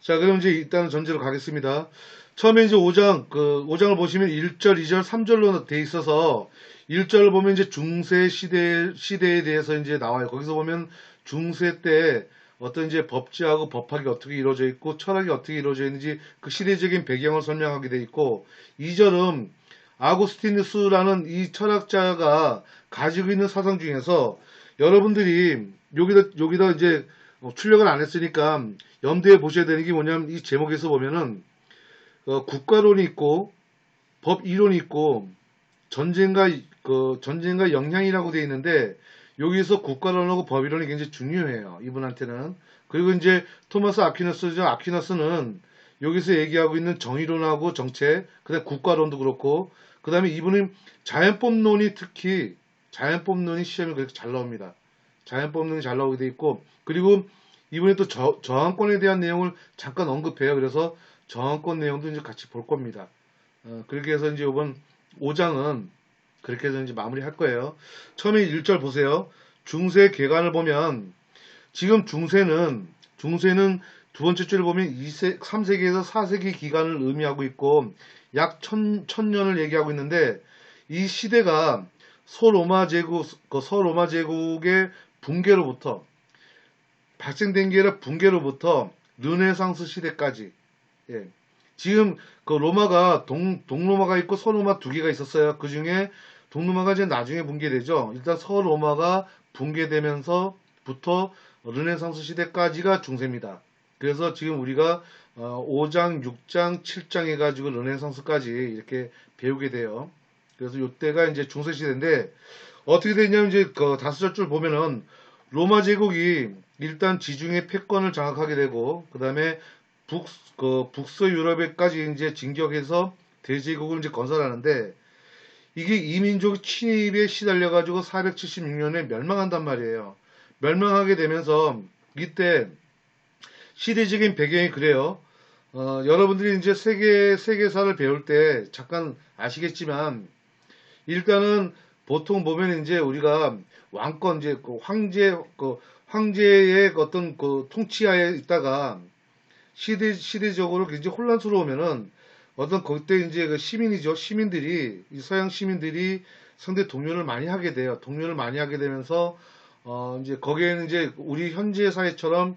자, 그럼 이제 일단 전제로 가겠습니다. 처음에 이제 5장을 보시면 1절, 2절, 3절로 돼 있어서 1절을 보면 이제 중세 시대에 대해서 이제 나와요. 거기서 보면 중세 때 어떤 이제 법제하고 법학이 어떻게 이루어져 있고 철학이 어떻게 이루어져 있는지 그 시대적인 배경을 설명하게 돼 있고 2절은 아구스티누스라는 이 철학자가 가지고 있는 사상 중에서 여러분들이 여기다 이제 출력을 안 했으니까 염두에 보셔야 되는 게 뭐냐면 이 제목에서 보면은 국가론이 있고 법 이론이 있고 전쟁과 영향이라고 되어 있는데 여기서 국가론하고 법 이론이 굉장히 중요해요. 이분한테는. 그리고 이제 토마스 아퀴너스죠. 아퀴너스는 여기서 얘기하고 있는 정의론하고 정책, 그다음 국가론도 그렇고, 그다음에 이분은 특히 자연법론이 시험에 그렇게 잘 나옵니다. 자연법론이 잘 나오게 돼 있고, 그리고 이번에 또 저항권에 대한 내용을 잠깐 언급해요. 그래서 저항권 내용도 이제 같이 볼 겁니다. 그렇게 해서 이제 이번 5장은 그렇게 해서 이제 마무리 할 거예요. 처음에 1절 보세요. 중세 개관을 보면 지금 중세는 두 번째 줄을 보면 3세기에서 4세기 기간을 의미하고 있고 약 1000년을 얘기하고 있는데 이 시대가 서로마 제국의 붕괴로부터 발생된 게 아니라 붕괴로부터 르네상스 시대까지. 예. 지금 그 로마가 동로마가 있고 서로마 두 개가 있었어요. 그 중에 동로마가 이제 나중에 붕괴되죠. 일단 서로마가 붕괴되면서부터 르네상스 시대까지가 중세입니다. 그래서 지금 우리가 5장, 6장, 7장 해가지고 르네상스까지 이렇게 배우게 돼요. 그래서 이때가 이제 중세 시대인데 어떻게 되냐면 이제 그 다섯 줄 보면은 로마 제국이 일단 지중해 패권을 장악하게 되고 그 다음에 북서 유럽에까지 이제 진격해서 대제국을 이제 건설하는데 이게 이민족 침입에 시달려가지고 476년에 멸망한단 말이에요. 멸망하게 되면서 이때 시대적인 배경이 그래요. 여러분들이 이제 세계사를 배울 때 잠깐 아시겠지만 일단은 보통 보면 이제 우리가 왕권 이제 황제의 어떤 그 통치하에 있다가 시대적으로 굉장히 혼란스러우면은 어떤 그때 이제 그 시민들이 이 서양 시민들이 상대 동요를 많이 하게 돼요. 동요를 많이 하게 되면서 이제 거기에는 이제 우리 현재 사회처럼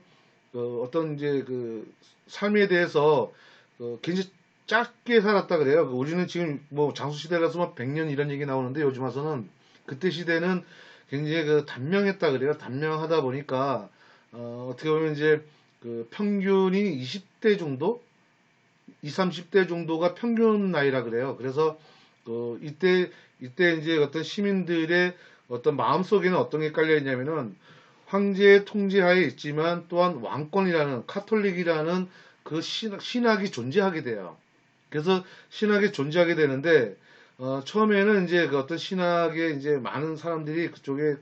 어떤 이제 그 삶에 대해서 굉장히 짧게 살았다 그래요. 우리는 지금 뭐 장수 시대라서 막 100년 이런 얘기 나오는데 요즘 와서는 그때 시대는 굉장히 그 단명했다 그래요. 단명하다 보니까 어떻게 보면 이제 그 평균이 20대 정도, 20, 30대 정도가 평균 나이라 그래요. 그래서 이때 이제 어떤 시민들의 어떤 마음속에는 어떤 게 깔려 있냐면은 황제의 통제하에 있지만 또한 왕권이라는 카톨릭이라는 그 신학이 존재하게 돼요. 그래서 신학이 존재하게 되는데 처음에는 이제 그 어떤 신학에 이제 많은 사람들이 그쪽에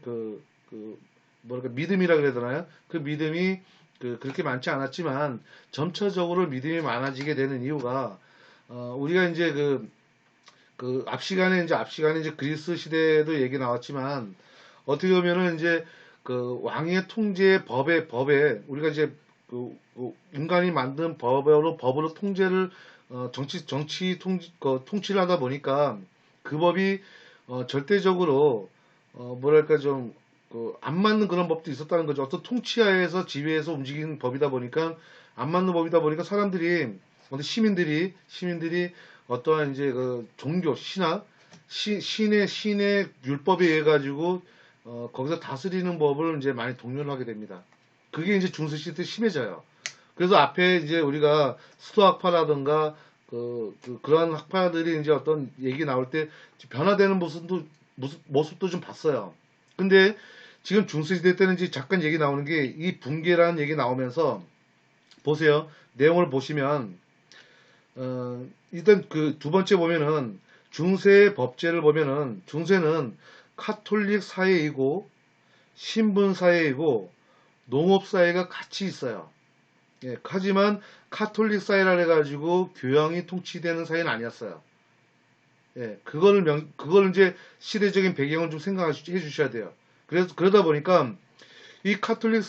뭐랄까 믿음이라 그래야 되나요? 그 믿음이 그렇게 많지 않았지만 점차적으로 믿음이 많아지게 되는 이유가 우리가 이제 앞 시간에 이제 그리스 시대도 얘기 나왔지만 어떻게 보면은 이제 그 왕의 통제 법에 우리가 이제 인간이 만든 법으로 통제를 통치를 하다 보니까 그 법이 절대적으로 뭐랄까 좀 안 맞는 그런 법도 있었다는 거죠. 어떤 통치하에서 지배해서 움직이는 법이다 보니까 안 맞는 법이다 보니까 사람들이 시민들이 어떠한 이제 그 종교 신의 율법에 의해 가지고 거기서 다스리는 법을 이제 많이 독려를 하게 됩니다. 그게 이제 중세 시대 때 심해져요. 그래서 앞에 이제 우리가 수도학파라든가 그런 학파들이 이제 어떤 얘기 나올 때 변화되는 모습도 좀 봤어요. 근데 지금 중세시대 때는 이제 잠깐 얘기 나오는 게 이 붕괴라는 얘기 나오면서 보세요. 내용을 보시면 일단 그 두 번째 보면은 중세의 법제를 보면은 중세는 카톨릭 사회이고 신분 사회이고 농업 사회가 같이 있어요. 예, 하지만 카톨릭 사회라 해가지고 교황이 통치되는 사회는 아니었어요. 예, 그걸 이제 시대적인 배경을 좀 생각해 주셔야 돼요. 그러다 보니까 이 카톨릭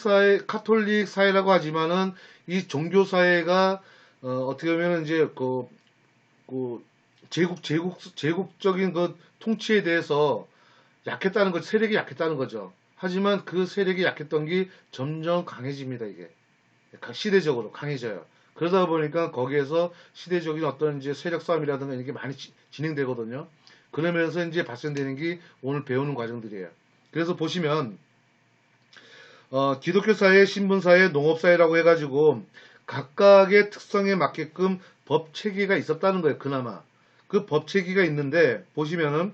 사회라고 하지만은 이 종교 사회가 어떻게 보면 이제 그 제국적인 그 통치에 대해서 약했다는 거, 세력이 약했다는 거죠. 하지만 그 세력이 약했던 게 점점 강해집니다, 이게. 시대적으로 강해져요. 그러다 보니까 거기에서 시대적인 어떤 이제 세력 싸움이라든가 이게 많이 진행되거든요. 그러면서 이제 발생되는 게 오늘 배우는 과정들이에요. 그래서 보시면 기독교 사회, 신분 사회, 농업 사회라고 해가지고 각각의 특성에 맞게끔 법 체계가 있었다는 거예요. 그나마 그 법 체계가 있는데 보시면은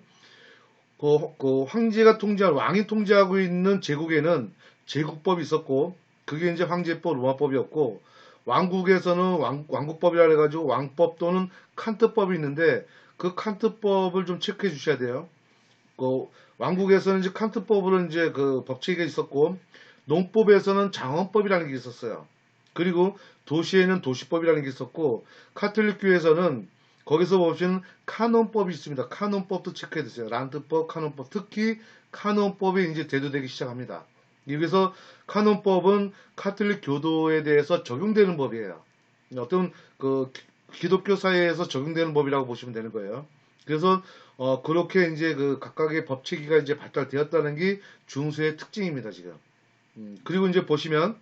그 황제가 통제한 왕이 통제하고 있는 제국에는 제국법이 있었고 그게 이제 황제법 로마법이었고 왕국에서는 왕국법이라 해가지고 왕법 또는 칸트법이 있는데 그 칸트법을 좀 체크해 주셔야 돼요. 그 왕국에서는 이제 칸트법으로 이제 그 법체계가 있었고 농법에서는 장원법이라는 게 있었어요. 그리고 도시에는 도시법이라는 게 있었고 카톨릭교에서는 거기서 보시면 카논법이 있습니다. 카논법도 체크해 두세요. 란트법, 카논법. 특히 카논법이 이제 대두되기 시작합니다. 여기서 카논법은 카톨릭 교도에 대해서 적용되는 법이에요. 어떤 그 기독교 사회에서 적용되는 법이라고 보시면 되는 거예요. 그래서 그렇게 이제 그 각각의 법체계가 이제 발달되었다는 게 중세의 특징입니다, 지금. 그리고 이제 보시면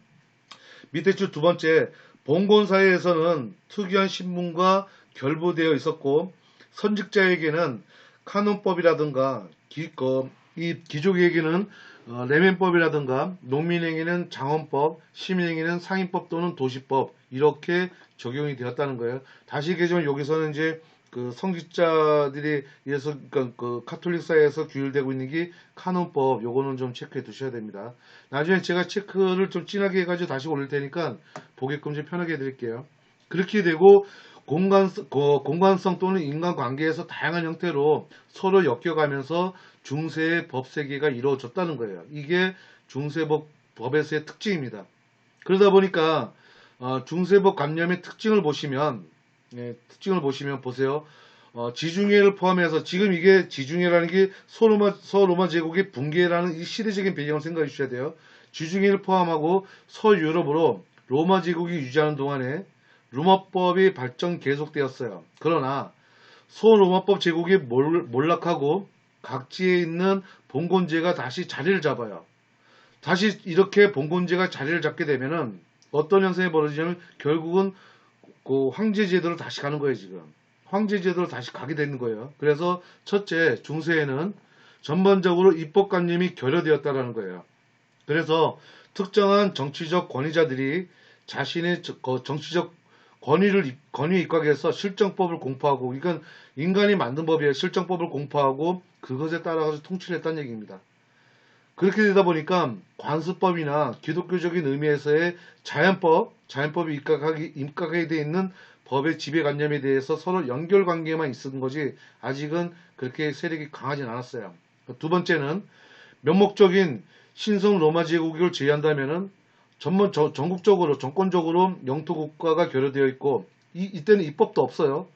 밑에 줄 두 번째 봉건 사회에서는 특이한 신분과 결부되어 있었고 선직자에게는 카논법이라든가 이 귀족에게는 레멘법이라든가 농민에게는 장원법, 시민에게는 상인법 또는 도시법 이렇게 적용이 되었다는 거예요. 다시 얘기하지만 여기서는 이제 그 성직자들이 의해서 그 카톨릭 사회에서 규율되고 있는 게 카논법 요거는 좀 체크해 두셔야 됩니다. 나중에 제가 체크를 좀 진하게 해가지고 다시 올릴 테니까 보게끔 좀 편하게 해드릴게요. 그렇게 되고 공간성 또는 인간관계에서 다양한 형태로 서로 엮여가면서 중세의 법세계가 이루어졌다는 거예요. 이게 중세법에서의 특징입니다. 그러다 보니까 중세법 관념의 특징을 보시면 보세요. 지중해를 포함해서 지금 이게 지중해라는 게 서로마 제국의 붕괴라는 이 시대적인 배경을 생각해 주셔야 돼요. 지중해를 포함하고 서유럽으로 로마 제국이 유지하는 동안에 로마법이 발전 계속되었어요. 그러나 소로마법 제국이 몰락하고 각지에 있는 봉건제가 다시 자리를 잡아요. 다시 이렇게 봉건제가 자리를 잡게 되면은 어떤 형상이 벌어지냐면 결국은 그 황제 제도로 다시 가는 거예요, 지금. 황제 제도로 다시 가게 되는 거예요. 그래서 첫째, 중세에는 전반적으로 입법관념이 결여되었다는 거예요. 그래서 특정한 정치적 권위자들이 자신의 정치적 권위에 입각해서 실정법을 공포하고, 이건 인간이 만든 법이에요. 실정법을 공포하고 그것에 따라서 통치를 했다는 얘기입니다. 그렇게 되다 보니까 관습법이나 기독교적인 의미에서의 자연법이 입각하게 되어 있는 법의 지배관념에 대해서 서로 연결관계만 있었던 거지 아직은 그렇게 세력이 강하진 않았어요. 두 번째는 명목적인 신성 로마 제국을 제외한다면은 전국적으로 정권적으로 영토 국가가 결여되어 있고 이때는 입법도 없어요.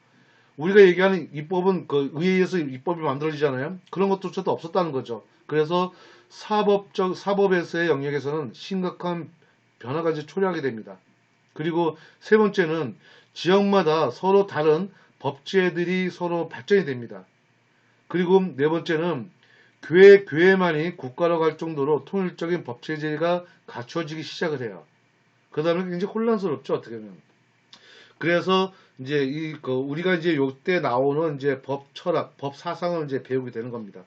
우리가 얘기하는 입법은 그 의회에서 입법이 만들어지잖아요. 그런 것조차도 없었다는 거죠. 그래서 사법에서의 영역에서는 심각한 변화가 이제 초래하게 됩니다. 그리고 세 번째는 지역마다 서로 다른 법제들이 서로 발전이 됩니다. 그리고 네 번째는 교회만이 국가로 갈 정도로 통일적인 법체제가 갖춰지기 시작을 해요. 그 다음에 굉장히 혼란스럽죠, 어떻게 보면. 그래서 이제 우리가 이제 요때 나오는 이제 법 철학, 법 사상을 이제 배우게 되는 겁니다.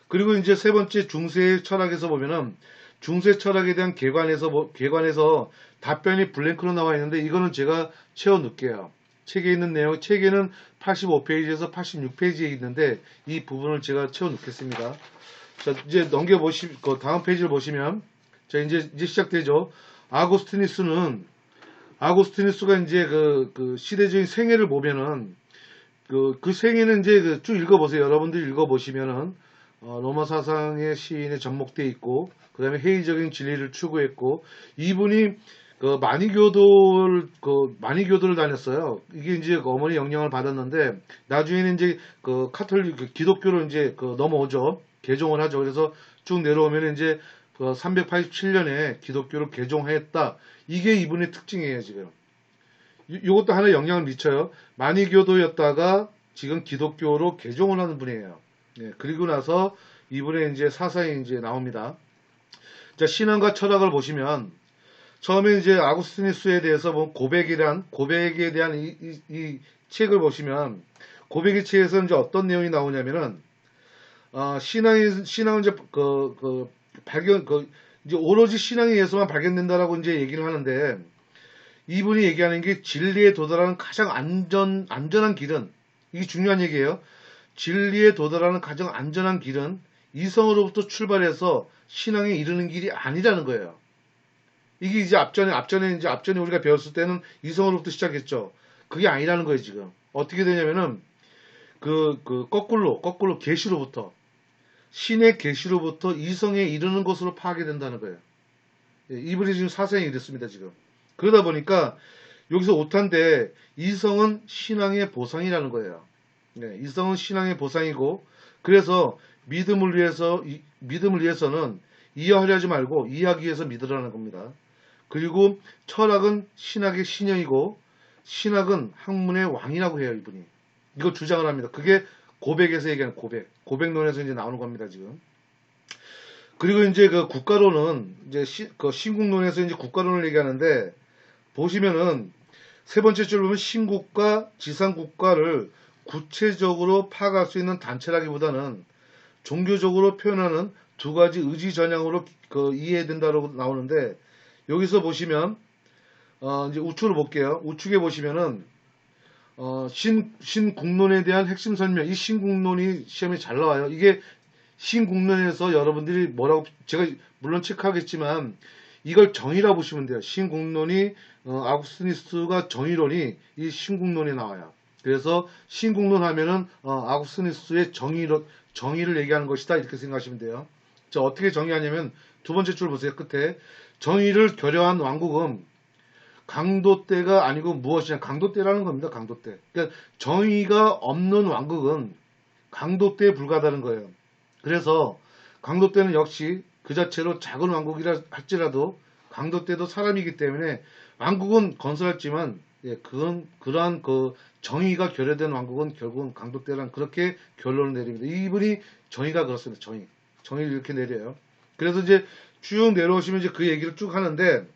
그리고 이제 세 번째 중세 철학에서 보면은 중세 철학에 대한 개관에서 답변이 블랭크로 나와 있는데 이거는 제가 채워 넣을게요. 책에 있는 내용, 책에는 85페이지에서 86페이지에 있는데 이 부분을 제가 채워 넣겠습니다. 자, 이제 그 다음 페이지를 보시면 자, 이제 시작되죠. 아고스티누스가 이제 그 시대적인 생애를 보면은 그 생애는 이제 쭉 읽어보세요. 여러분들 읽어보시면은 로마 사상의 시인에 접목되어 있고 그 다음에 회의적인 진리를 추구했고 이분이 많이교도를 다녔어요. 이게 이제 어머니 영향을 받았는데 나중에는 이제 카톨릭 기독교로 이제 넘어오죠. 개종을 하죠. 그래서 쭉 내려오면 이제 387년에 기독교를 개종했다. 이게 이분의 특징이에요, 지금. 이것도 하나 영향을 미쳐요. 만이교도였다가 지금 기독교로 개종을 하는 분이에요. 예, 그리고 나서 이분의 이제 사상이 이제 나옵니다. 자, 신앙과 철학을 보시면 처음에 이제 아구스티누스에 대해서 고백에 대한 이 책을 보시면 고백의 책에서 이제 어떤 내용이 나오냐면은 신앙은 이제 이제 오로지 신앙에 의해서만 발견된다라고 이제 얘기를 하는데 이분이 얘기하는 게 진리에 도달하는 가장 안전한 길은 이게 중요한 얘기예요. 진리에 도달하는 가장 안전한 길은 이성으로부터 출발해서 신앙에 이르는 길이 아니라는 거예요. 이게 이제 앞전에 우리가 배웠을 때는 이성으로부터 시작했죠. 그게 아니라는 거예요, 지금. 어떻게 되냐면은, 거꾸로, 계시로부터, 신의 계시로부터 이성에 이르는 것으로 파악이 된다는 거예요. 예, 이분이 지금 사상이 이랬습니다, 지금. 그러다 보니까, 여기서 오탄데, 이성은 신앙의 보상이라는 거예요. 네, 이성은 신앙의 보상이고, 그래서 믿음을 위해서는 이해하려 하지 말고 이해하기 위해서 믿으라는 겁니다. 그리고 철학은 신학의 신형이고 신학은 학문의 왕이라고 해요, 이분이. 이거 주장을 합니다. 그게 고백에서 얘기하는 고백론에서 이제 나오는 겁니다, 지금. 그리고 이제 그 국가론은 이제 신국론에서 이제 국가론을 얘기하는데 보시면은 세 번째 줄 보면 신국가, 지상국가를 구체적으로 파악할 수 있는 단체라기보다는 종교적으로 표현하는 두 가지 의지 전향으로 이해해야 된다고 나오는데 여기서 보시면 이제 우측으로 볼게요. 우측에 보시면은 신국론에 대한 핵심 설명, 이 신국론이 시험에 잘 나와요. 이게 신국론에서 여러분들이 뭐라고 제가 물론 체크하겠지만 이걸 정의라 보시면 돼요. 신국론이 아구스티누스가 정의론이 이 신국론에 나와요. 그래서 신국론 하면은 아구스티누스의 정의를 얘기하는 것이다 이렇게 생각하시면 돼요. 자, 어떻게 정의하냐면 두 번째 줄 보세요. 끝에 정의를 결여한 왕국은 강도때가 아니고 무엇이냐, 강도때라는 겁니다. 강도때. 그러니까 정의가 없는 왕국은 강도때에 불과하다는 거예요. 그래서 강도때는 역시 그 자체로 작은 왕국이라 할지라도 강도때도 사람이기 때문에 왕국은 건설했지만 그러한 정의가 결여된 왕국은 결국은 강도때란 그렇게 결론을 내립니다. 이분이 정의가 그렇습니다. 정의를 이렇게 내려요. 그래서 이제 쭉 내려오시면 이제 그 얘기를 쭉 하는데,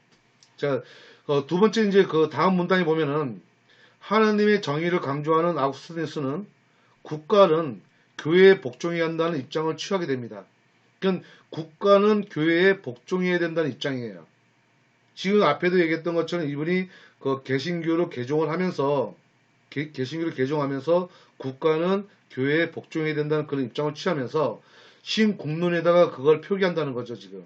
자, 두 번째 이제 그 다음 문단에 보면은 하나님의 정의를 강조하는 아구스티누스는 국가는 교회에 복종해야 한다는 입장을 취하게 됩니다. 그러니까 국가는 교회에 복종해야 된다는 입장이에요. 지금 앞에도 얘기했던 것처럼 이분이 개신교로 개종을 하면서 국가는 교회에 복종해야 된다는 그런 입장을 취하면서 신국론에다가 그걸 표기한다는 거죠, 지금.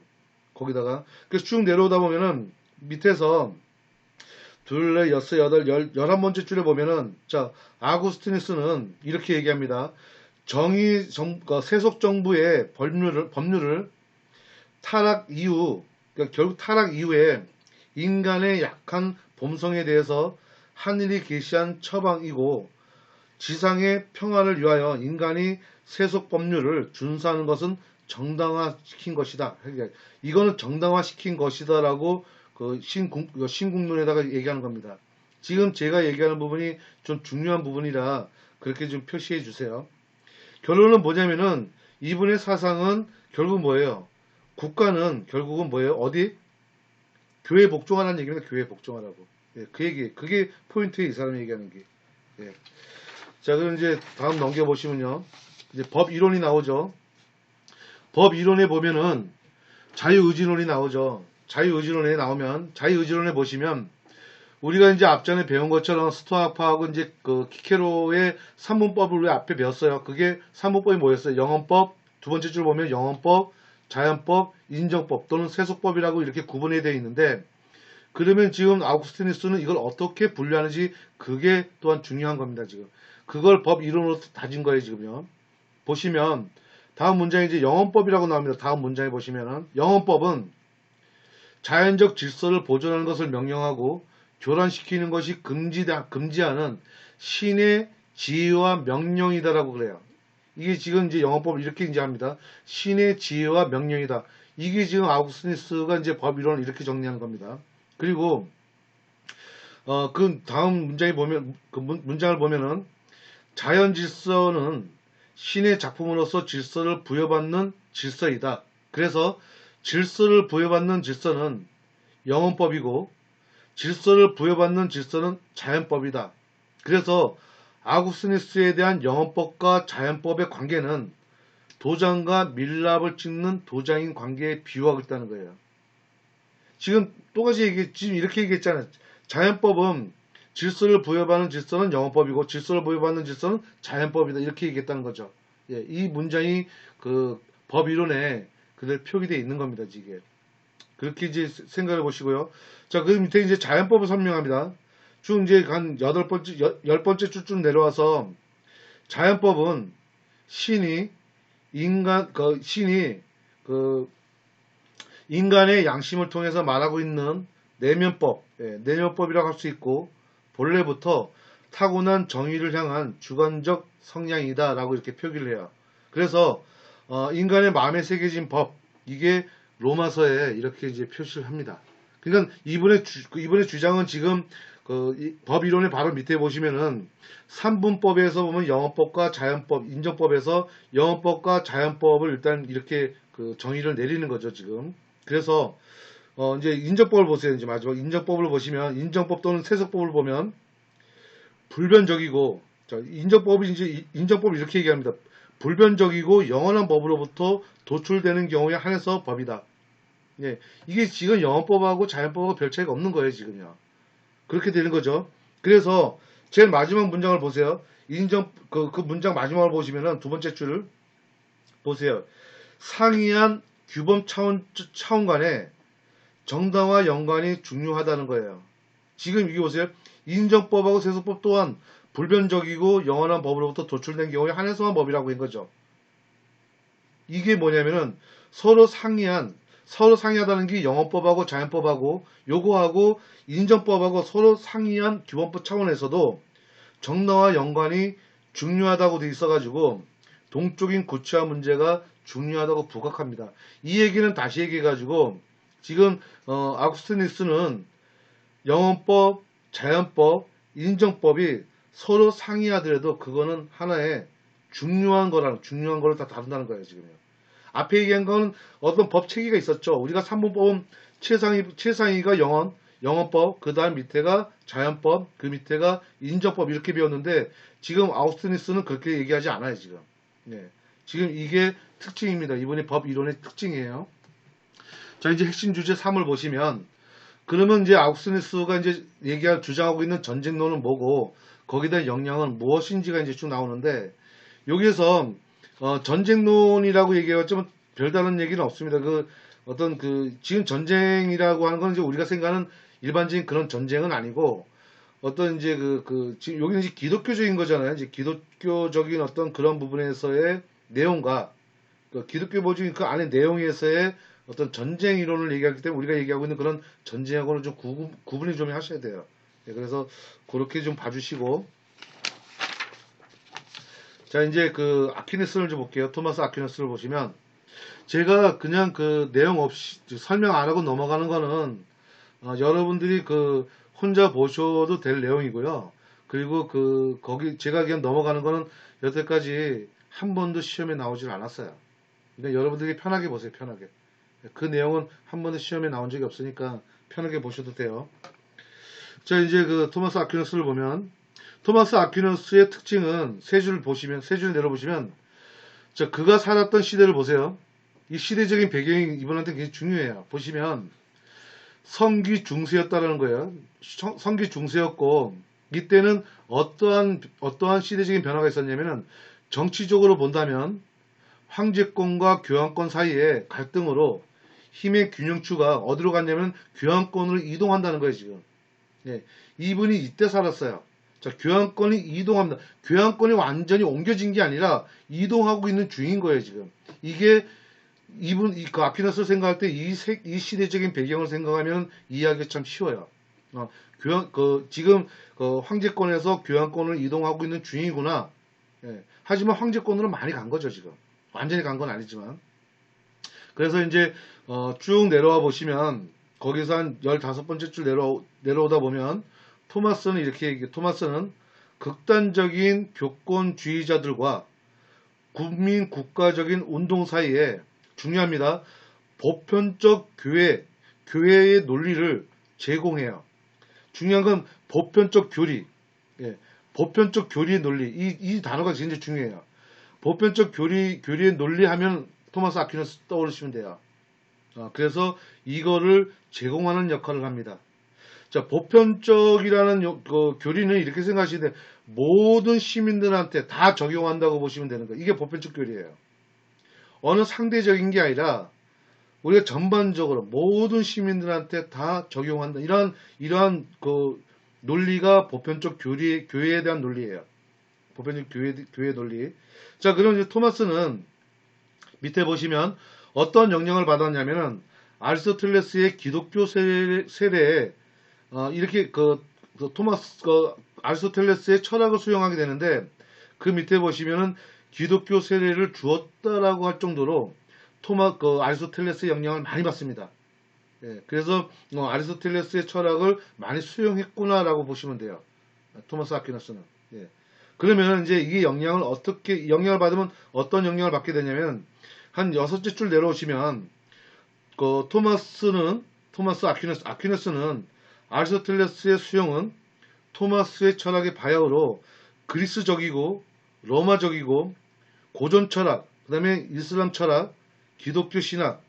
거기다가. 그래서 쭉 내려오다 보면은 밑에서 둘, 넷, 여섯, 여덟, 11번째 줄에 보면은 자, 아구스티누스는 이렇게 얘기합니다. 세속 정부의 법률을 타락 이후, 그러니까 결국 타락 이후에 인간의 약한 본성에 대해서 하늘이 계시한 처방이고 지상의 평화를 위하여 인간이 세속 법률을 준수하는 것은 정당화시킨 것이다. 이거는 정당화시킨 것이다라고 신국론에다가 얘기하는 겁니다. 지금 제가 얘기하는 부분이 좀 중요한 부분이라 그렇게 좀 표시해 주세요. 결론은 뭐냐면은 이분의 사상은 결국 뭐예요? 국가는 결국은 뭐예요? 어디? 교회에 복종하라는 얘기입니다. 교회에 복종하라고. 예, 그 얘기, 그게 포인트에 이 사람이 얘기하는 게. 예. 자, 그럼 이제 다음 넘겨보시면요. 이제 법 이론이 나오죠. 법 이론에 보면은 자유의지론이 나오죠. 자유의지론에 보시면 우리가 이제 앞전에 배운 것처럼 스토아파하고 이제 키케로의 산문법을 우리 앞에 배웠어요. 그게 산문법이 뭐였어요? 영언법, 두 번째 줄 보면 영언법, 자연법, 인정법 또는 세속법이라고 이렇게 구분이 되어 있는데 그러면 지금 아구스티누스는 이걸 어떻게 분류하는지 그게 또한 중요한 겁니다. 지금 그걸 법 이론으로 다진 거예요. 지금요. 보시면 다음 문장에 이제 영언법이라고 나옵니다. 다음 문장에 보시면은 영언법은 자연적 질서를 보존하는 것을 명령하고 교란시키는 것이 금지하는 신의 지혜와 명령이다라고 그래요. 이게 지금 이제 영어법을 이렇게 이제 합니다. 신의 지혜와 명령이다. 이게 지금 아우구스티누스가 이제 법 이론을 이렇게 정리한 겁니다. 그리고 그 다음 문장에 보면 그 문장을 보면은 자연 질서는 신의 작품으로서 질서를 부여받는 질서이다. 그래서 질서를 부여받는 질서는 영원법이고 질서를 부여받는 질서는 자연법이다. 그래서 아구스티누스에 대한 영원법과 자연법의 관계는 도장과 밀랍을 찍는 도장인 관계에 비유하고 있다는 거예요. 지금 똑같이 지금 이렇게 얘기했잖아요. 자연법은 질서를 부여받는 질서는 영원법이고 질서를 부여받는 질서는 자연법이다. 이렇게 얘기했다는 거죠. 예, 이 문장이 그 법 이론에 그대로 표기되어 있는 겁니다. 이게. 그렇게 이제 생각해 보시고요. 자, 그 밑에 이제 자연법을 설명합니다. 쭉 이제 한 10번째 줄쯤 내려와서 자연법은 신이 인간의 양심을 통해서 말하고 있는 내면법, 내면법이라고 할 수 있고, 본래부터 타고난 정의를 향한 주관적 성향이다 라고 이렇게 표기를 해요. 그래서 인간의 마음에 새겨진 법, 이게 로마서에 이렇게 이제 표시를 합니다. 그러니까 이분의 주장은 지금 법 이론의 바로 밑에 보시면은 3분법에서 보면 영어법과 자연법, 인정법에서 영어법과 자연법을 일단 이렇게 정의를 내리는 거죠, 지금. 그래서 이제 인정법을 보세요. 이제 마지막 인정법을 보시면 인정법 또는 세속법을 보면 불변적이고 인정법이 이렇게 얘기합니다. 불변적이고 영원한 법으로부터 도출되는 경우에 한해서 법이다. 예, 이게 지금 영어법하고 자연법하고 별 차이가 없는 거예요, 지금요. 그렇게 되는 거죠. 그래서 제일 마지막 문장을 보세요. 그 문장 마지막을 보시면은 두 번째 줄을 보세요. 상이한 규범 차원 간에 정당화 연관이 중요하다는 거예요. 지금 이게 보세요. 인정법하고 세속법 또한 불변적이고 영원한 법으로부터 도출된 경우에 한해서만 법이라고 한 거죠. 이게 뭐냐면은 서로 상이하다는 게 영어법하고 자연법하고 요거하고 인정법하고 서로 상이한 규범법 차원에서도 정당화 연관이 중요하다고 돼 있어가지고 동적인 고치화 문제가 중요하다고 부각합니다. 이 얘기는 다시 얘기해가지고 지금 아구스티누스는 영어법, 자연법, 인정법이 서로 상이하더라도 그거는 하나의 중요한 거를 다 다룬다는 거예요, 지금요. 앞에 얘기한 건 어떤 법 체계가 있었죠. 우리가 3분법은 최상위가 영어법, 그 다음 밑에가 자연법, 그 밑에가 인정법 이렇게 배웠는데 지금 아우스티누스는 그렇게 얘기하지 않아요, 지금. 네. 지금 이게 특징입니다. 이번에 법 이론의 특징이에요. 자, 이제 핵심 주제 3을 보시면 그러면 이제 아우스티누스가 이제 주장하고 있는 전쟁론은 뭐고 거기에 대한 영향은 무엇인지가 이제 쭉 나오는데 여기에서 전쟁론이라고 얘기해봤지만 별다른 얘기는 없습니다. 지금 전쟁이라고 하는 건 이제 우리가 생각하는 일반적인 그런 전쟁은 아니고 어떤 이제 지금 여기는 이제 기독교적인 거잖아요. 이제 기독교적인 어떤 그런 부분에서의 내용과 기독교적인 그 안에 내용에서의 어떤 전쟁 이론을 얘기하기 때문에 우리가 얘기하고 있는 그런 전쟁하고는 좀 구분이 좀 하셔야 돼요. 네, 그래서 그렇게 좀 봐주시고 자, 이제 아퀴네스를 좀 볼게요. 토마스 아퀴네스를 보시면 제가 그냥 내용 없이 설명 안 하고 넘어가는 거는 여러분들이 혼자 보셔도 될 내용이고요. 그리고 거기 제가 그냥 넘어가는 거는 여태까지 한 번도 시험에 나오질 않았어요. 그러니까 여러분들이 편하게 보세요. 편하게. 그 내용은 한 번도 시험에 나온 적이 없으니까 편하게 보셔도 돼요. 자, 이제 토마스 아퀴네스를 보면 토마스 아퀴네스의 특징은 세 줄 내려보시면 자, 그가 살았던 시대를 보세요. 이 시대적인 배경이 이분한테 굉장히 중요해요. 보시면 성기 중세였다라는 거예요. 성기 중세였고 이때는 어떠한 시대적인 변화가 있었냐면은 정치적으로 본다면 황제권과 교황권 사이의 갈등으로 힘의 균형추가 어디로 갔냐면 교황권으로 이동한다는 거예요, 지금. 네, 이분이 이때 살았어요. 자, 교황권이 이동합니다. 교황권이 완전히 옮겨진 게 아니라 이동하고 있는 중인 거예요, 지금. 이게 아퀴나스 생각할 때 이 시대적인 배경을 생각하면 이해하기 참 쉬워요. 지금 황제권에서 교황권을 이동하고 있는 중이구나. 예, 하지만 황제권으로 많이 간 거죠, 지금. 완전히 간 건 아니지만. 그래서 이제 쭉 내려와 보시면 거기서 한 15번째 줄 내려오다 보면 토마스는 이렇게 얘기해. 토마스는 극단적인 교권주의자들과 국민 국가적인 운동 사이에 중요합니다. 보편적 교회의 논리를 제공해요. 중요한 건 보편적 교리. 예, 보편적 교리의 논리. 이 단어가 굉장히 중요해요. 보편적 교리의 논리 하면 토마스 아퀴나스 떠올리시면 돼요. 그래서 이거를 제공하는 역할을 합니다. 자, 보편적이라는 교리는 이렇게 생각하시면 돼요. 모든 시민들한테 다 적용한다고 보시면 되는 거예요. 이게 보편적 교리예요. 어느 상대적인 게 아니라 우리가 전반적으로 모든 시민들한테 다 적용한다. 이러한 그 논리가 보편적 교회에 대한 논리예요. 보편적 교회 논리. 자, 그럼 이제 토마스는 밑에 보시면 어떤 영향을 받았냐면은 아리스토텔레스의 기독교 세례에 이렇게 아리스토텔레스의 철학을 수용하게 되는데 그 밑에 보시면은 기독교 세례를 주었다라고 할 정도로 아리스토텔레스의 영향을 많이 받습니다. 예, 그래서 아리스토텔레스의 철학을 많이 수용했구나라고 보시면 돼요. 토마스 아퀴나스는. 예. 그러면 이제 이게 영향을 받으면 어떤 영향을 받게 되냐면 한 6째 줄 내려오시면 토마스 아퀴나스는 아리스토텔레스의 수용은 토마스의 철학의 바야흐로 그리스적이고 로마적이고 고전 철학, 그 다음에 이슬람 철학, 기독교 신학,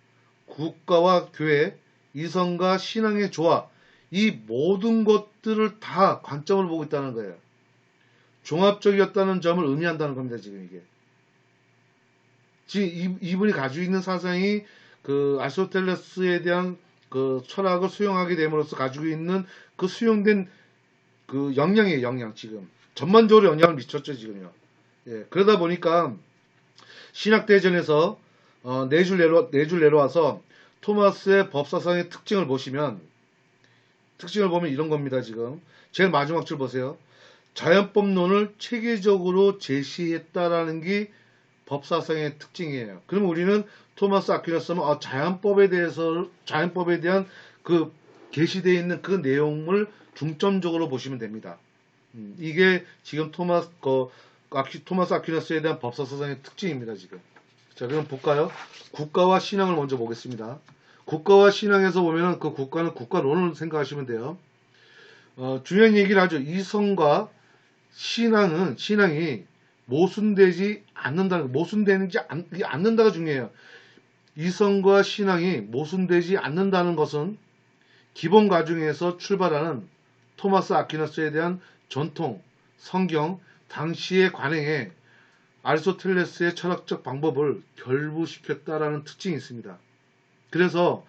국가와 교회, 이성과 신앙의 조화, 이 모든 것들을 다 관점을 보고 있다는 거예요. 종합적이었다는 점을 의미한다는 겁니다, 지금 이게. 지금 이분이 가지고 있는 사상이 아리스토텔레스에 대한 철학을 수용하게 됨으로써 가지고 있는 수용된 영향이에요, 영향, 지금. 전반적으로 영향을 미쳤죠, 지금요. 예, 그러다 보니까 신학대전에서 네 줄 내려와서 토마스의 법사상의 특징을 보면 이런 겁니다, 지금. 제일 마지막 줄 보세요. 자연법론을 체계적으로 제시했다라는 게 법사상의 특징이에요. 그럼 우리는 토마스 아퀴나스는 자연법에 대한 게시되어 있는 그 내용을 중점적으로 보시면 됩니다. 이게 지금 토마스 아퀴나스에 대한 법사사상의 특징입니다, 지금. 자, 그럼 볼까요? 국가와 신앙을 먼저 보겠습니다. 국가와 신앙에서 보면은 그 국가는 국가론을 생각하시면 돼요. 중요한 얘기를 하죠. 이성과 신앙이 모순되지 않는다는, 모순되는지 않는다가 중요해요. 이성과 신앙이 모순되지 않는다는 것은 기본 가중에서 출발하는 토마스 아퀴나스에 대한 전통, 성경, 당시의 관행에 아리스토텔레스의 철학적 방법을 결부시켰다라는 특징이 있습니다. 그래서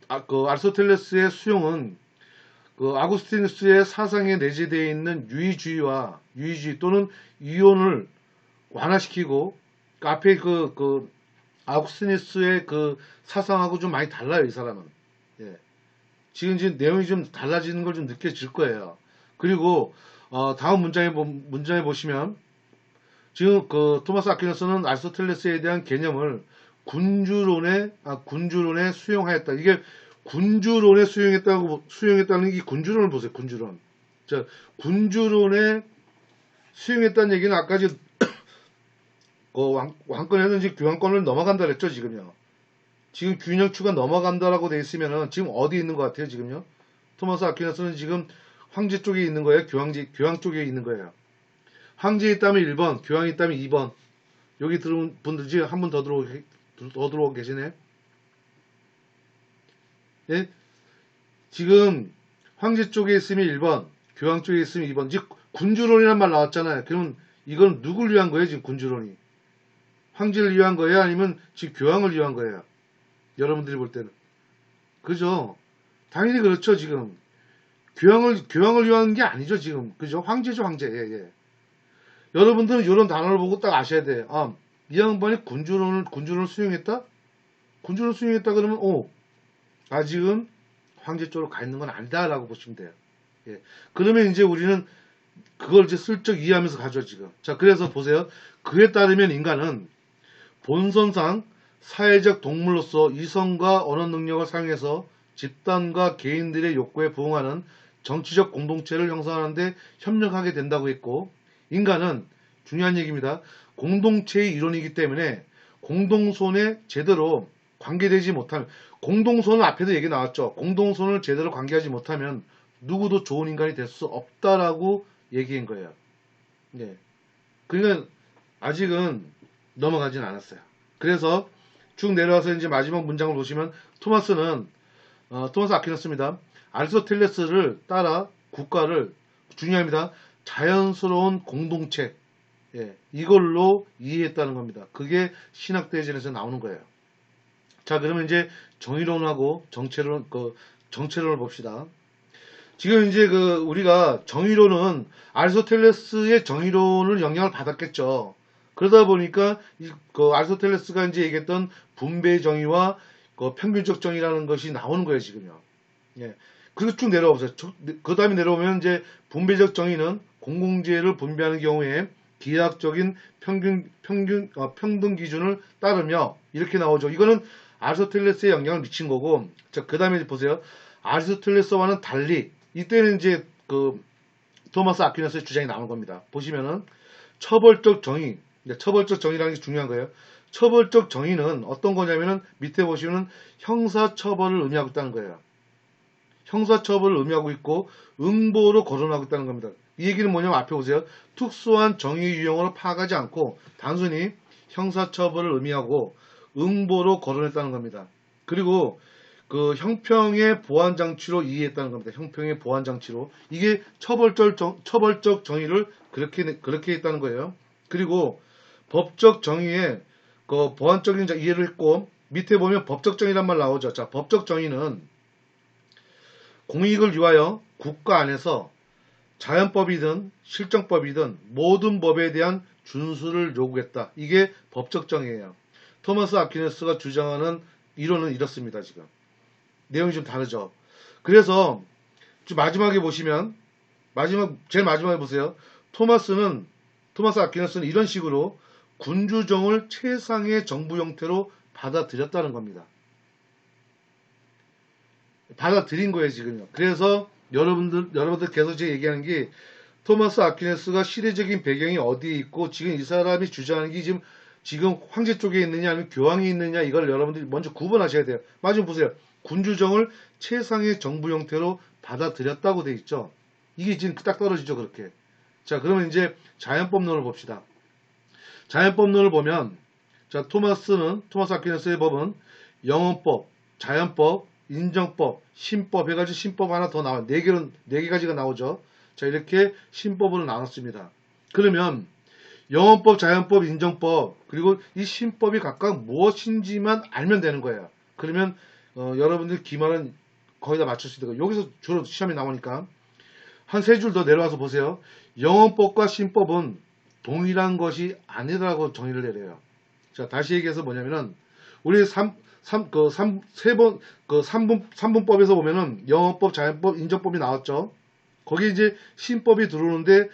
아리스토텔레스의 수용은 아구스티누스의 사상에 내재되어 있는 유의주의 또는 이론을 완화시키고 앞에 아구스티누스의 사상하고 좀 많이 달라요, 이 사람은. 예. 지금 내용이 좀 달라지는 걸 좀 느껴질 거예요. 그리고 다음 문장에 보시면 지금 토마스 아퀴나스는 아리스토텔레스에 대한 개념을 군주론에 수용하였다. 이게 군주론에 수용했다는 게 군주론을 보세요. 군주론. 자, 군주론에 수용했다는 얘기는 아까 왕권에는 이제 교황권을 넘어간다 그랬죠, 지금요. 지금 균형추가 넘어간다라고 돼 있으면은 지금 어디 있는 것 같아요, 지금요? 토마스 아퀴나스는 지금 황제 쪽에 있는 거예요, 교황 쪽에 있는 거예요. 황제에 있다면 1번, 교황에 있다면 2번. 여기 들어온 분들 지금 한 분 더 들어오고 계시네. 예? 지금 황제 쪽에 있으면 1번, 교황 쪽에 있으면 2번. 즉 군주론이란 말 나왔잖아요. 그러면 이건 누굴 위한 거예요, 지금 군주론이? 황제를 위한 거예요? 아니면 지금 교황을 위한 거예요? 여러분들이 볼 때는. 그죠? 당연히 그렇죠, 지금. 교황을 위한 게 아니죠, 지금. 그죠? 황제죠, 황제. 예. 여러분들은 이런 단어를 보고 딱 아셔야 돼요. 이 양반이 군주론을 수용했다? 군주론을 수용했다 그러면, 아직은 황제 쪽으로 가 있는 건 아니다라고 보시면 돼요. 예. 그러면 이제 우리는 그걸 이제 슬쩍 이해하면서 가죠, 지금. 자, 그래서 보세요. 그에 따르면 인간은 본성상 사회적 동물로서 이성과 언어 능력을 사용해서 집단과 개인들의 욕구에 부응하는 정치적 공동체를 형성하는 데 협력하게 된다고 했고, 인간은 중요한 얘기입니다. 공동체의 일원이기 때문에 공동선에 제대로 관계되지 못하면, 공동선은 앞에도 얘기 나왔죠. 공동선을 제대로 관계하지 못하면 누구도 좋은 인간이 될 수 없다라고 얘기한 거예요. 네. 그러니까 아직은 넘어가진 않았어요. 그래서 쭉 내려와서 이제 마지막 문장을 보시면 토마스 아퀴나스입니다. 아리스토텔레스를 따라 국가를, 중요합니다, 자연스러운 공동체, 이걸로 이해했다는 겁니다. 그게 신학대전에서 나오는 거예요. 자, 그러면 이제 정의론하고 정체론을 봅시다. 지금 이제 우리가 정의론은 아리스토텔레스의 정의론을 영향을 받았겠죠. 그러다 보니까 아리스토텔레스가 이제 얘기했던 분배 정의와 평균적 정의라는 것이 나오는 거예요, 지금요. 예. 그리고 쭉 내려오세요. 그 다음에 내려오면 이제 분배적 정의는 공공재를 분배하는 경우에 기하학적인 평등 기준을 따르며 이렇게 나오죠. 이거는 아리스토텔레스에 영향을 미친 거고, 자, 그 다음에 보세요. 아리스토텔레스와는 달리 이때는 이제 토마스 아퀴나스의 주장이 나오는 겁니다. 보시면은 처벌적 정의, 처벌적 정의라는 게 중요한 거예요. 처벌적 정의는 어떤 거냐면은 밑에 보시면은 형사처벌을 의미하고 있다는 거예요. 형사처벌을 의미하고 있고 응보로 거론하고 있다는 겁니다. 이 얘기는 뭐냐면 앞에 보세요. 특수한 정의 유형으로 파악하지 않고 단순히 형사처벌을 의미하고 응보로 거론했다는 겁니다. 그리고 형평의 보완장치로 이해했다는 겁니다. 형평의 보완장치로. 이게 처벌적 정의를 그렇게 했다는 거예요. 그리고 법적 정의에 보완적인 이해를 했고, 밑에 보면 법적 정의란 말 나오죠. 자, 법적 정의는 공익을 위하여 국가 안에서 자연법이든 실정법이든 모든 법에 대한 준수를 요구했다. 이게 법적 정의예요. 토마스 아퀴나스가 주장하는 이론은 이렇습니다. 지금 내용이 좀 다르죠. 그래서 마지막에 보시면 제일 마지막에 보세요. 토마스 아퀴나스는 이런 식으로 군주정을 최상의 정부 형태로 받아들였다는 겁니다. 받아들인 거예요, 지금요. 그래서 여러분들 계속 제가 얘기하는 게 토마스 아퀴나스가 시대적인 배경이 어디에 있고 지금 이 사람이 주장하는 게 지금 황제 쪽에 있느냐 아니면 교황이 있느냐, 이걸 여러분들이 먼저 구분하셔야 돼요. 마지막 보세요. 군주정을 최상의 정부 형태로 받아들였다고 돼 있죠. 이게 지금 딱 떨어지죠, 그렇게. 자, 그러면 이제 자연법론을 봅시다. 자연법론을 보면, 자, 토마스 아퀴나스의 법은 영헌법, 자연법, 인정법, 신법 해가지고 신법 하나 더 나와요. 네 개 가지가 나오죠. 자, 이렇게 신법으로 나눴습니다. 그러면 영헌법, 자연법, 인정법, 그리고 이 신법이 각각 무엇인지만 알면 되는 거예요. 그러면 여러분들 기말은 거의 다 맞출 수 있는 거예요. 여기서 주로 시험이 나오니까 한 세 줄 더 내려와서 보세요. 영헌법과 신법은 동일한 것이 아니라고 정의를 내려요. 자, 다시 얘기해서 뭐냐면은 우리 3분법에서 보면은 영헌법, 자연법, 인정법이 나왔죠. 거기 이제 신법이 들어오는데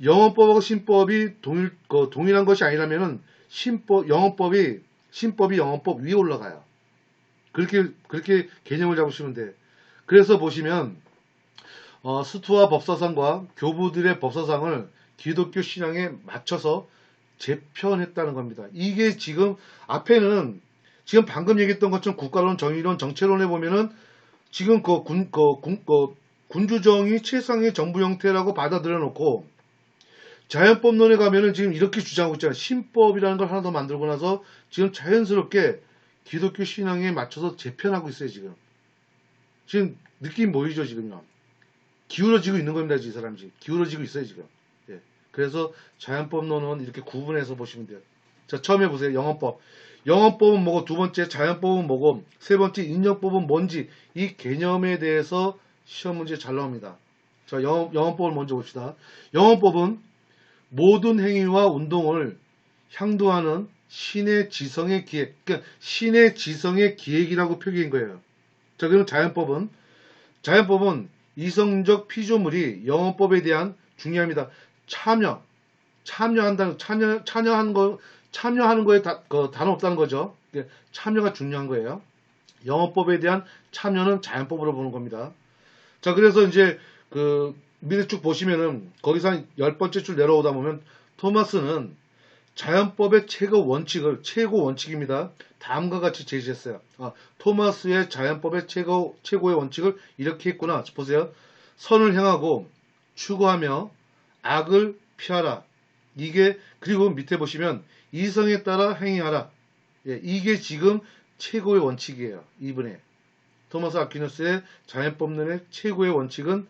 영헌법하고 신법이 동일한 것이 아니라면은 신법이 영헌법 위에 올라가요. 그렇게 개념을 잡으시면 돼. 그래서 보시면 스투아 법사상과 교부들의 법사상을 기독교 신앙에 맞춰서 재편했다는 겁니다. 이게 지금 앞에는 지금 방금 얘기했던 것처럼 국가론, 정의론, 정체론에 보면은 지금 군주정이 최상의 정부 형태라고 받아들여 놓고 자연법론에 가면은 지금 이렇게 주장하고 있잖아요. 신법이라는 걸 하나 더 만들고 나서 지금 자연스럽게 기독교 신앙에 맞춰서 재편하고 있어요, 지금. 지금 느낌 보이죠, 지금요. 기울어지고 있는 겁니다, 이 사람이. 기울어지고 있어요, 지금. 예. 그래서 자연법론은 이렇게 구분해서 보시면 돼요. 자, 처음에 보세요. 영헌법. 영헌법은 뭐고, 두 번째 자연법은 뭐고, 세 번째 인정법은 뭔지, 이 개념에 대해서 시험 문제 잘 나옵니다. 자, 영헌법을 먼저 봅시다. 영헌법은 모든 행위와 운동을 향도하는 신의 지성의 기획, 그러니까 신의 지성의 기획이라고 표기한 거예요. 자, 그럼 자연법은 이성적 피조물이 영헌법에 대한 중요합니다. 참여하는 거에 단어 없다는 거죠. 참여가 중요한 거예요. 영어법에 대한 참여는 자연법으로 보는 겁니다. 자, 그래서 이제 그 밑에 쭉 보시면은 거기서 한 10번째 줄 내려오다 보면 토마스는 자연법의 최고 원칙입니다. 다음과 같이 제시했어요. 토마스의 자연법의 최고의 원칙을 이렇게 했구나. 보세요. 선을 향하고 추구하며 악을 피하라. 이게, 그리고 밑에 보시면 이성에 따라 행위하라. 예, 이게 지금 최고의 원칙이에요. 이분의 토마스 아퀴나스의 자연법론의 최고의 원칙은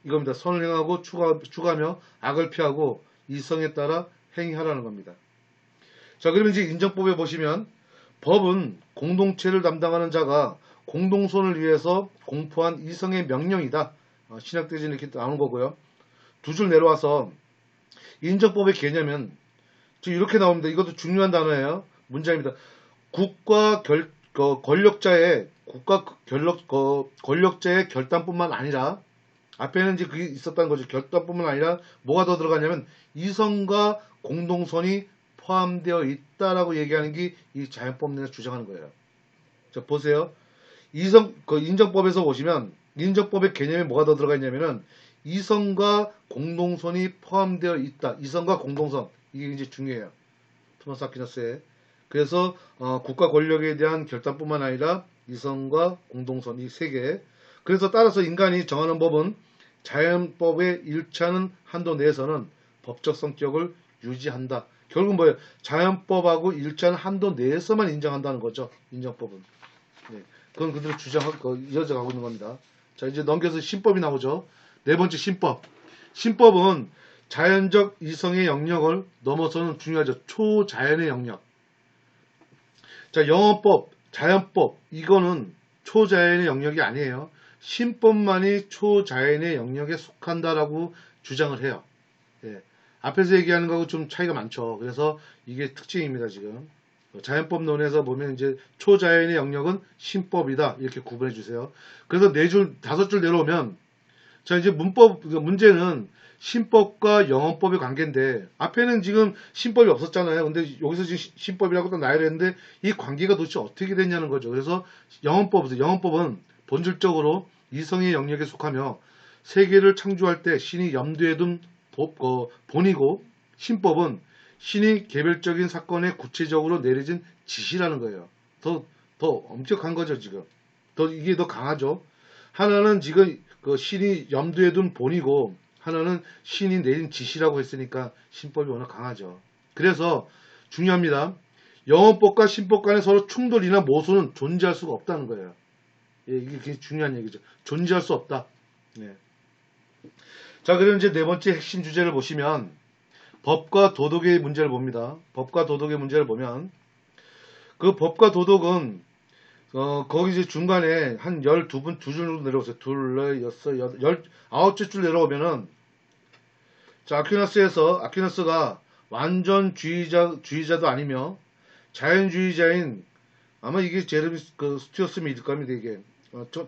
이겁니다. 선을 행하고 추구하며 악을 피하고 이성에 따라 행위하라는 겁니다. 자, 그러면 이제 인정법에 보시면 법은 공동체를 담당하는 자가 공동선을 위해서 공포한 이성의 명령이다. 신약대전 이렇게 나오는 거고요. 두 줄 내려와서 인정법의 개념은 이렇게 나옵니다. 이것도 중요한 단어예요. 문장입니다. 권력자의 결단뿐만 아니라, 앞에는 이제 그게 있었다는 거죠. 결단뿐만 아니라 뭐가 더 들어가냐면 이성과 공동선이 포함되어 있다라고 얘기하는 게 이 자연법 내에서 주장하는 거예요. 자, 보세요. 인정법에서 보시면 인정법의 개념에 뭐가 더 들어가 있냐면은 이성과 공동선이 포함되어 있다. 이성과 공동선, 이게 이제 중요해요. 토마스 아퀴나스의. 그래서 국가 권력에 대한 결단뿐만 아니라 이성과 공동선, 이 세 개. 그래서 따라서 인간이 정하는 법은 자연법에 일치하는 한도 내에서는 법적 성격을 유지한다. 결국은 뭐예요? 자연법하고 일치하는 한도 내에서만 인정한다는 거죠. 인정법은. 네. 그건 그대로 이어져 가고 있는 겁니다. 자, 이제 넘겨서 신법이 나오죠. 네 번째 신법. 신법은 자연적 이성의 영역을 넘어서는 중요하죠. 초자연의 영역. 자, 영어법, 자연법, 이거는 초자연의 영역이 아니에요. 신법만이 초자연의 영역에 속한다라고 주장을 해요. 예. 앞에서 얘기하는 거하고 좀 차이가 많죠. 그래서 이게 특징입니다, 지금. 자연법론에서 보면 이제 초자연의 영역은 신법이다. 이렇게 구분해 주세요. 그래서 5줄 내려오면, 자, 이제 문제는 신법과 영어법의 관계인데, 앞에는 지금 신법이 없었잖아요. 근데 여기서 지금 신법이라고 또 나열을 했는데, 이 관계가 도대체 어떻게 됐냐는 거죠. 그래서 영어법은 본질적으로 이성의 영역에 속하며 세계를 창조할 때 신이 염두에 둔 본이고, 신법은 신이 개별적인 사건에 구체적으로 내려진 지시라는 거예요. 더 엄격한 거죠, 지금. 이게 더 강하죠. 하나는 지금 그 신이 염두에 둔 본이고, 하나는 신이 내린 지시라고 했으니까 신법이 워낙 강하죠. 그래서 중요합니다. 영어법과 신법 간에 서로 충돌이나 모순은 존재할 수가 없다는 거예요. 예, 이게 굉장히 중요한 얘기죠. 존재할 수 없다. 네. 자, 그럼 이제 네 번째 핵심 주제를 보시면 법과 도덕의 문제를 봅니다. 법과 도덕의 문제를 보면 그 법과 도덕은 거기 이제 중간에 한 12분, 두 줄 정도 내려오세요. 둘, 넷, 여섯, 여덟, 19째 줄 내려오면은, 자, 아퀴나스가 완전 주의자도 아니며, 자연주의자인, 아마 이게 제레미, 스튜어트 믿을 겁니다, 이게.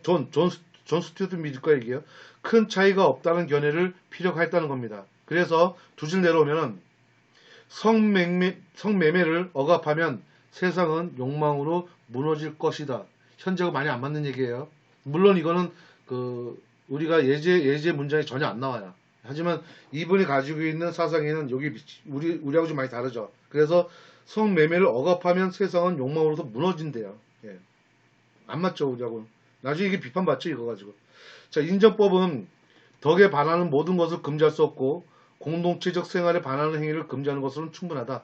존 스튜어트 믿을 거예요, 이게요. 큰 차이가 없다는 견해를 피력하였다는 겁니다. 그래서 두 줄 내려오면은, 성매매를 억압하면 세상은 욕망으로 무너질 것이다. 현재가 많이 안 맞는 얘기예요. 물론 이거는 우리가 예제 문장이 전혀 안 나와요. 하지만 이분이 가지고 있는 사상에는 여기 우리하고 좀 많이 다르죠. 그래서 성매매를 억압하면 세상은 욕망으로서 무너진대요. 예. 안 맞죠, 우리하고. 나중에 이게 비판받죠, 이거 가지고. 자, 인정법은 덕에 반하는 모든 것을 금지할 수 없고 공동체적 생활에 반하는 행위를 금지하는 것으로는 충분하다.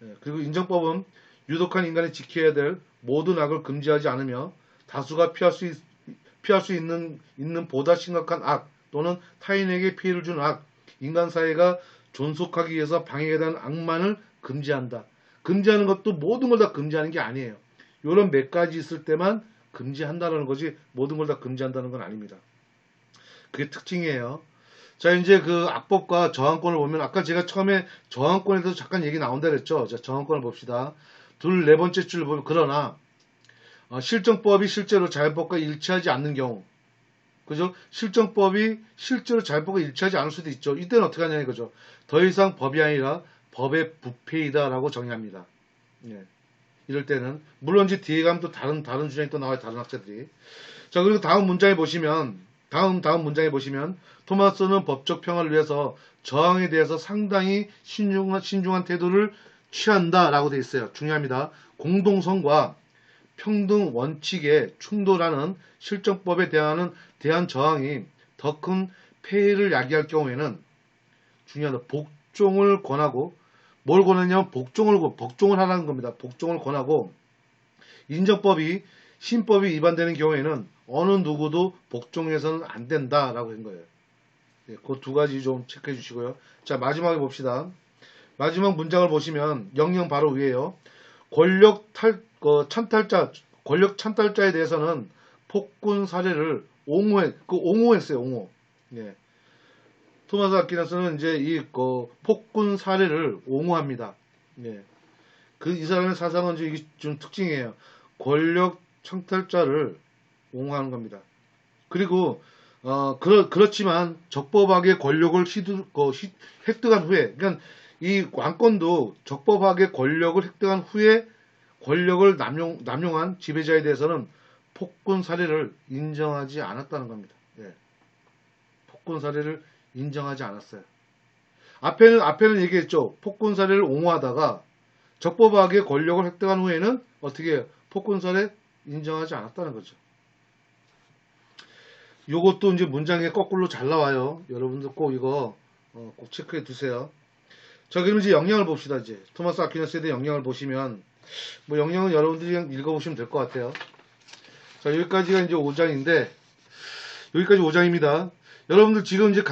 예. 그리고 인정법은 유독한 인간이 지켜야 될 모든 악을 금지하지 않으며 다수가 피할 수 있는 보다 심각한 악 또는 타인에게 피해를 준 악, 인간 사회가 존속하기 위해서 방해가 되는 악만을 금지한다. 금지하는 것도 모든 걸 다 금지하는 게 아니에요. 이런 몇 가지 있을 때만 금지한다는 거지 모든 걸 다 금지한다는 건 아닙니다. 그게 특징이에요. 자, 이제 그 악법과 저항권을 보면 아까 제가 처음에 저항권에 대해서 잠깐 얘기 나온다 그랬죠. 자, 저항권을 봅시다. 네 번째 줄 보면 그러나 실정법이 실제로 자연법과 일치하지 않는 경우, 그죠? 실정법이 실제로 자연법과 일치하지 않을 수도 있죠. 이때는 어떻게 하냐 이거죠. 더 이상 법이 아니라 법의 부패이다라고 정의합니다. 예. 이럴 때는. 물론 이제 뒤에 가면 또 다른 주장이 또 나와요. 다른 학자들이. 자, 그리고 다음 문장에 보시면, 다음 문장에 보시면, 토마스는 법적 평화를 위해서 저항에 대해서 상당히 신중한 태도를 취한다라고 되어 있어요. 중요합니다. 공동성과 평등 원칙에 충돌하는 실정법에 대한 저항이 더 큰 폐해를 야기할 경우에는 중요하다. 복종을 권하고, 뭘 권하냐면 복종을 하라는 겁니다. 복종을 권하고, 인정법이 신법이 위반되는 경우에는 어느 누구도 복종해서는 안 된다라고 한 거예요. 네, 그 두 가지 좀 체크해 주시고요. 자, 마지막에 봅시다. 마지막 문장을 보시면 영영 바로 위에요. 권력 찬탈자에 대해서는 폭군 사례를 옹호했어요. 옹호. 예. 토마스 아퀴나스는 이제 이 폭군 사례를 옹호합니다. 예. 이 사람의 사상은 이게 좀 특징이에요. 권력 창탈자를 옹호하는 겁니다. 그리고 그렇지만 적법하게 권력을 획득한 후에, 그러니까 이 왕권도 적법하게 권력을 획득한 후에 권력을 남용한 지배자에 대해서는 폭군 사례를 인정하지 않았다는 겁니다. 예. 폭군 사례를 인정하지 않았어요. 앞에는 얘기했죠. 폭군 사례를 옹호하다가 적법하게 권력을 획득한 후에는 어떻게 해요? 폭군 사례 인정하지 않았다는 거죠. 요것도 이제 문장에 거꾸로 잘 나와요. 여러분들 꼭 이거 꼭 체크해 두세요. 자, 그럼 이제 영향을 봅시다. 이제 토마스 아퀴나스에 대한 영향을 보시면 뭐 영향은 여러분들이 그냥 읽어보시면 될 것 같아요. 자, 여기까지가 이제 5장인데 여기까지 5장입니다. 여러분들 지금 이제